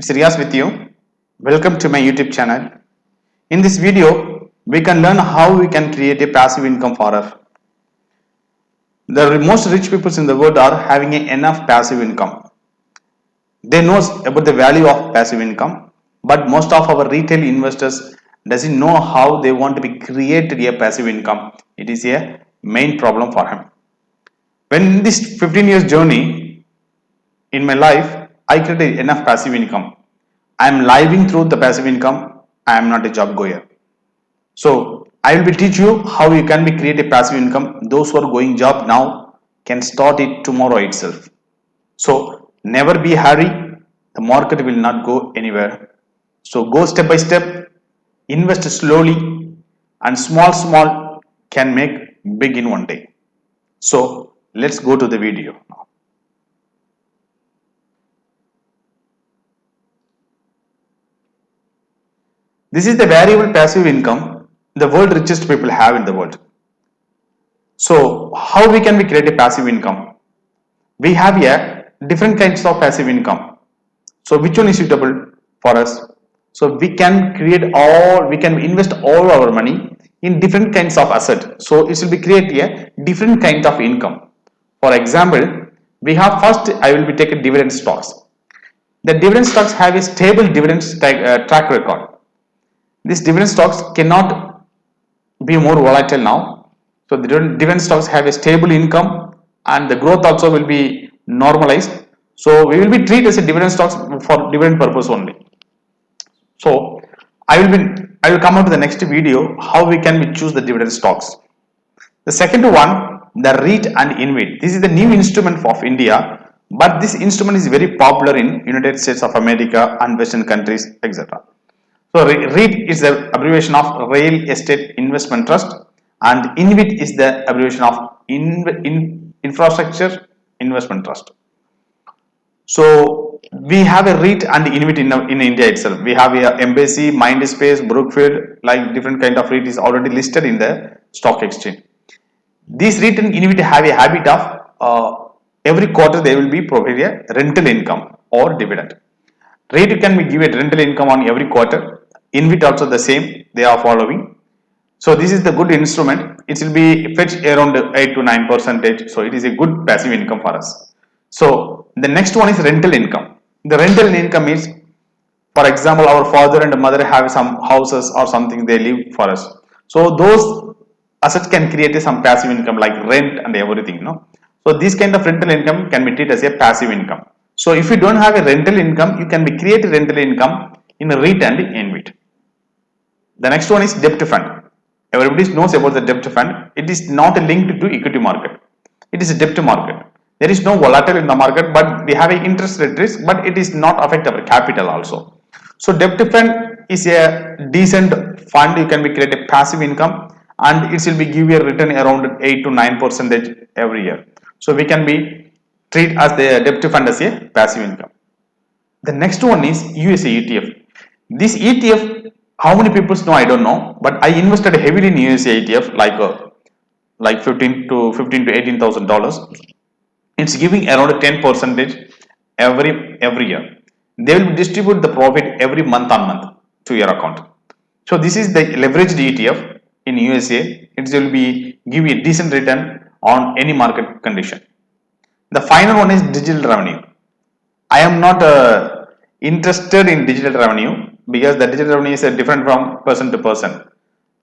It's Riaz with you. Welcome to my YouTube channel. In this video, we can learn how we can create a passive income for us. The most rich people in the world are having enough passive income. They know about the value of passive income, but most of our retail investors doesn't know how they want to be created a passive income. It is a main problem for him. When in this 15 years journey in my life, I created enough passive income. I am living through the passive income. I am not a job goer. So I will be teach you how you can be create a passive income. Those who are going job now can start it tomorrow itself. So never be hurry. The market will not go anywhere. So go step by step, invest slowly, and small can make big in one day. So let's go to the video now. This is the variable passive income the world richest people have in the world. So how we can we create a passive income? We have here different kinds of passive income. So which one is suitable for us? So we can invest all our money in different kinds of asset. So it will be create a different kind of income. For example, we have first I will be taking dividend stocks. The dividend stocks have a stable dividend track record. These dividend stocks cannot be more volatile now. So the dividend stocks have a stable income and the growth also will be normalized. So we will be treated as a dividend stocks for dividend purpose only. So I will come on to the next video how we can choose the dividend stocks. The second one, the REIT and InvIT. This is the new instrument of India, but this instrument is very popular in United States of America and Western countries, etc. So REIT is the abbreviation of Real Estate Investment Trust, and InvIT is the abbreviation of Infrastructure Investment Trust. So we have a REIT and InvIT in India itself. We have a Embassy, Mindspace, Brookfield, like different kind of REIT is already listed in the stock exchange. These REIT and InvIT have a habit of every quarter they will be providing a rental income or dividend. REIT can be give a rental income on every quarter. InvIT also the same, they are following. So this is the good instrument. It will be fetched around 8 to 9%. So it is a good passive income for us. So the next one is rental income. The rental income is, for example, our father and mother have some houses or something they live for us. So those assets can create some passive income like rent and everything. No? So this kind of rental income can be treated as a passive income. So if you don't have a rental income, you can be create a rental income in a REIT and InvIT. The next one is debt fund. Everybody knows about the debt fund. It is not linked to equity market. It is a debt market. There is no volatile in the market, but we have an interest rate risk, but it is not affect our capital also. So debt fund is a decent fund. You can be create a passive income, and it will be give you a return around 8 to 9% every year. So we can be treat as the debt fund as a passive income. The next one is USA ETF. This ETF, how many people know I don't know, but I invested heavily in USA ETF like 15 to $18,000. It's giving around 10% every year. They will distribute the profit every month on month to your account. So this is the leveraged ETF in USA. It will be give you a decent return on any market condition. The final one is digital revenue. I am not interested in digital revenue because the digital revenue is different from person to person.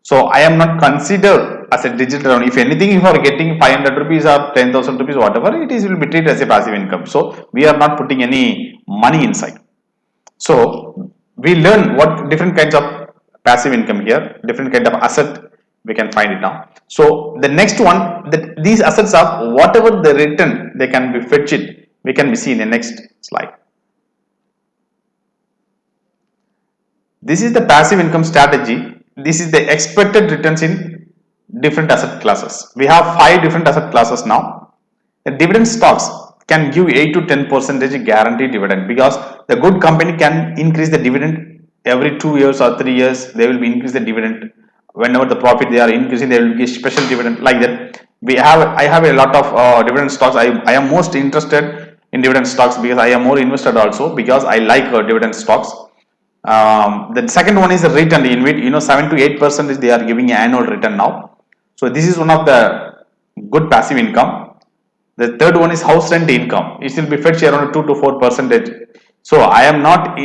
So I am not considered as a digital revenue. If anything, if you are getting 500 rupees or 10,000 rupees, whatever, it is will be treated as a passive income. So we are not putting any money inside. So we learn what different kinds of passive income here, different kind of asset we can find it now. So the next one, that these assets are whatever the return they can be fetched it, we can be seen in the next slide. This is the passive income strategy. This is the expected returns in different asset classes. We have 5 different asset classes now. The dividend stocks can give 8 to 10% guaranteed dividend because the good company can increase the dividend every 2 years or 3 years. They will be increase the dividend whenever the profit they are increasing. They will give special dividend like that. I have a lot of dividend stocks. I am most interested in dividend stocks because I am more invested also because I like dividend stocks. The second one is the REIT and InvIT. 7 to 8% they are giving annual return now. So this is one of the good passive income. The third one is house rent income. It will be fetched around 2 to 4%. So I am not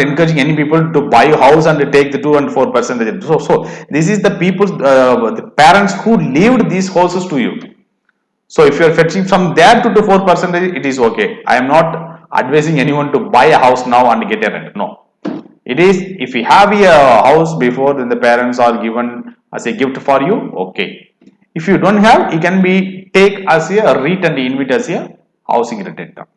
encouraging any people to buy a house and take the 2 and 4%. So this is the people, the parents who lived these houses to you. So if you are fetching from there 2 to 4%, it is okay. I am not advising anyone to buy a house now and get a rent. No. It is if you have a house before, then the parents are given as a gift for you. Okay. If you don't have, it can be take as a REIT and InvIT as a housing rent income.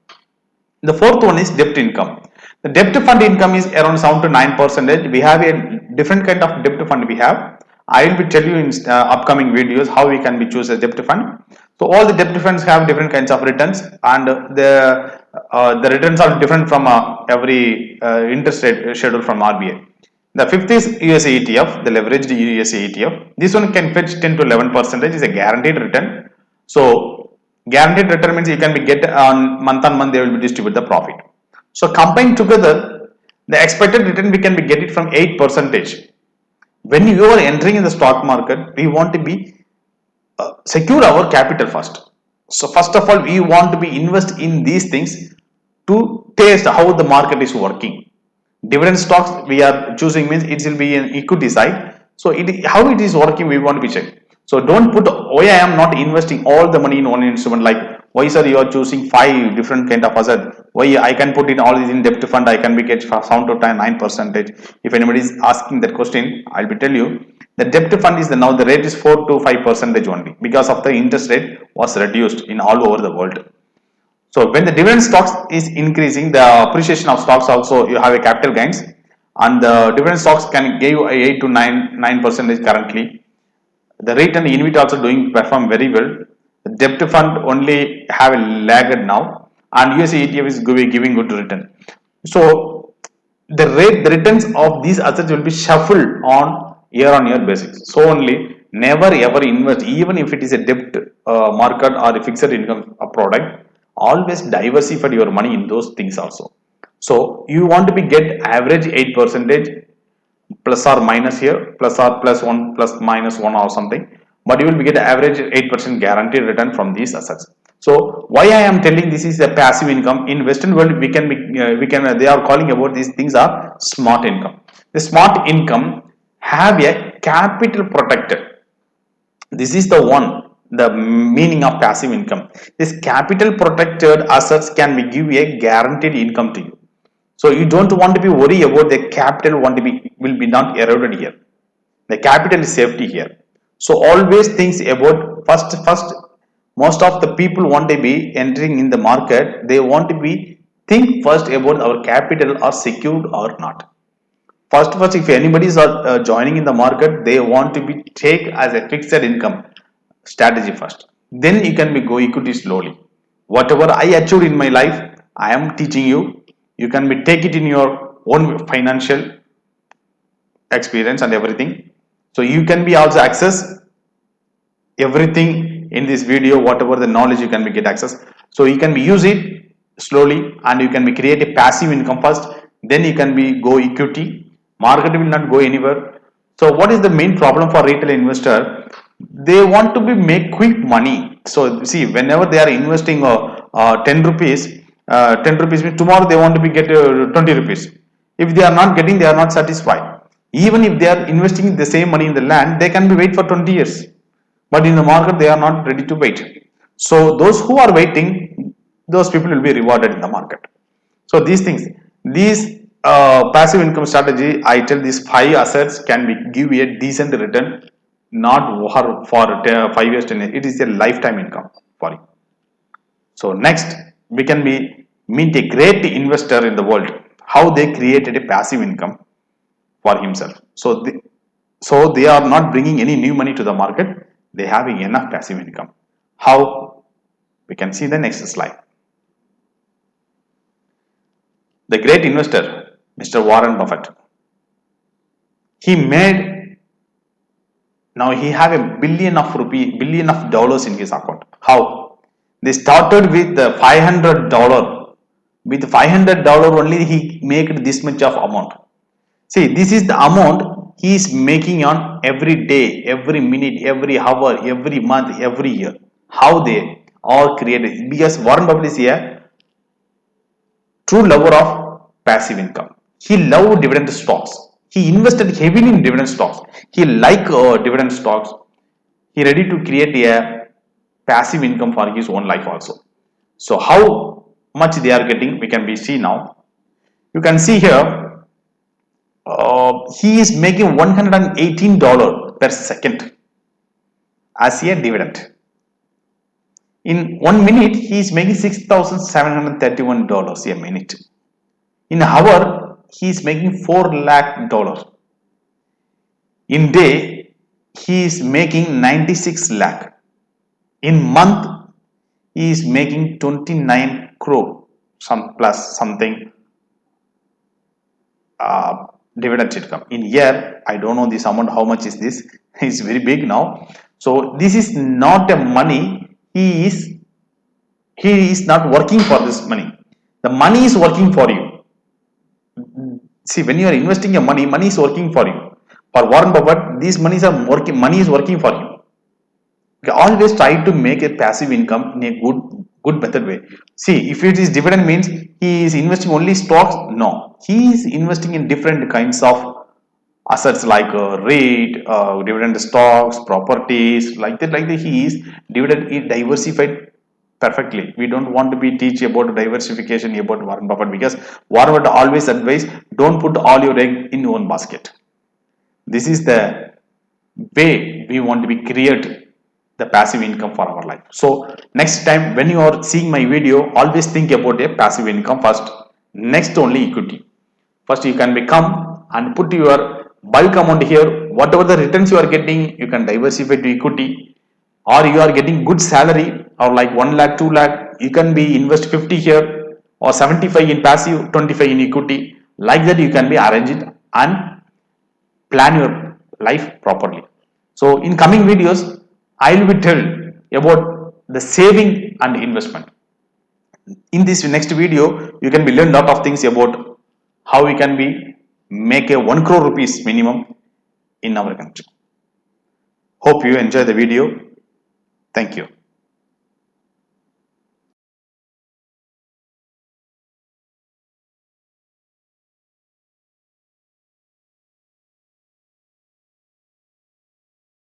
The fourth one is debt income. The debt fund income is around 7 to 9%. We have a different kind of debt fund we have. I will be tell you in upcoming videos how we can be choose a debt fund. So all the debt funds have different kinds of returns, and the returns are different from every interest rate schedule from RBI. The fifth is USA ETF, the leveraged USA ETF. This one can fetch 10 to 11%. Is a guaranteed return. So guaranteed return means you can be get on month they will be distribute the profit. So combined together, the expected return we can be get it from 8%. When you are entering in the stock market, we want to be secure our capital first. So first of all, we want to be invest in these things to taste how the market is working. Dividend stocks we are choosing means it will be an equity side. So how it is working we want to be checked. So don't put why I am not investing all the money in one instrument, like why sir you are choosing 5 different kind of asset, why I can put in all these in debt fund I can be get 7 to 9%. If anybody is asking that question, I'll be tell you the debt fund is now the rate is 4 to 5% only because of the interest rate was reduced in all over the world. So when the dividend stocks is increasing, the appreciation of stocks also you have a capital gains, and the dividend stocks can give you a 8 to 9% currently. The REIT and InvIT also doing perform very well. The debt fund only have a lagged now, and USA ETF is giving good return. So the returns of these assets will be shuffled on year basis. So only never ever invest, even if it is a debt market or a fixed income product. Always diversify your money in those things also. So you want to be get average 8% plus or minus here, plus or plus 1 plus minus 1 or something, but you will be get average 8% guaranteed return from these assets. So why I am telling this is a passive income. In Western world they are calling about these things are smart income. The smart income have a capital protected. This is the meaning of passive income. This capital protected assets can be give a guaranteed income to you. So you don't want to be worried about the capital will be not eroded here. The capital is safety here. So always think about first most of the people want to be entering in the market. They want to be think first about our capital are secured or not. First, if anybody is joining in the market, they want to be take as a fixed income strategy first. Then you can be go equity slowly. Whatever I achieved in my life, I am teaching you. You can be take it in your own financial experience and everything. So you can be also access everything in this video. Whatever the knowledge you can be get access. So you can be use it slowly, and you can be create a passive income first. Then you can be go equity. Market will not go anywhere. So what is the main problem for retail investor? They want to be make quick money. So see, whenever they are investing 10 rupees, 10 rupees means tomorrow they want to be get 20 rupees. If they are not getting, they are not satisfied. Even if they are investing the same money in the land, they can be wait for 20 years. But in the market, they are not ready to wait. So those who are waiting, those people will be rewarded in the market. So these things, these passive income strategy, I tell these 5 assets can be give you a decent return, not for 5 years, 10 years. It is a lifetime income for you. So next, we can be meet a great investor in the world. How they created a passive income for himself. So they are not bringing any new money to the market. They having enough passive income. How? We can see the next slide. The great investor, Mr. Warren Buffett, he made, now he have $1 billion in his account. How? They started with $500. With $500 only he made this much of amount. See, this is the amount he is making on every day, every minute, every hour, every month, every year. How they all created, because Warren Buffett is a true lover of passive income. He loved dividend stocks. He invested heavily in dividend stocks. He liked dividend stocks. He ready to create a passive income for his own life also. So how much they are getting, we can be see now. You can see here, he is making $118 per second as a dividend. In 1 minute, he is making $6,731 a minute. In an hour, he is making $4 lakh. In day, he is making 96 lakh. In month, he is making 29 crore, some plus something dividend income. In year, I don't know this amount, how much is this? It's very big now. So this is not a money. He is not working for this money. The money is working for you. See, when you are investing your money, money is working for you. For Warren Buffett, these monies are working. Money is working for you. Okay, always try to make a passive income in a good method way. See, if it is dividend means he is investing only stocks. No, he is investing in different kinds of assets like REIT, dividend stocks, properties, like that. Like that, he is diversified perfectly. We don't want to be teach about diversification about Warren Buffett, because Warren Buffett always advise don't put all your egg in one basket. This is the way we want to be create the passive income for our life. So next time when you are seeing my video, always think about a passive income first, next only equity. First you can become and put your bulk amount here. Whatever the returns you are getting, you can diversify to equity, or you are getting good salary or like 1 lakh 2 lakh, you can be invest 50 here, or 75 in passive, 25 in equity. Like that you can be arrange it and plan your life properly. So in coming videos, I will be tell about the saving and investment. In this next video, you can be learn lot of things about how we can be make a 1 crore rupees minimum in our country. Hope you enjoy the video. Thank you.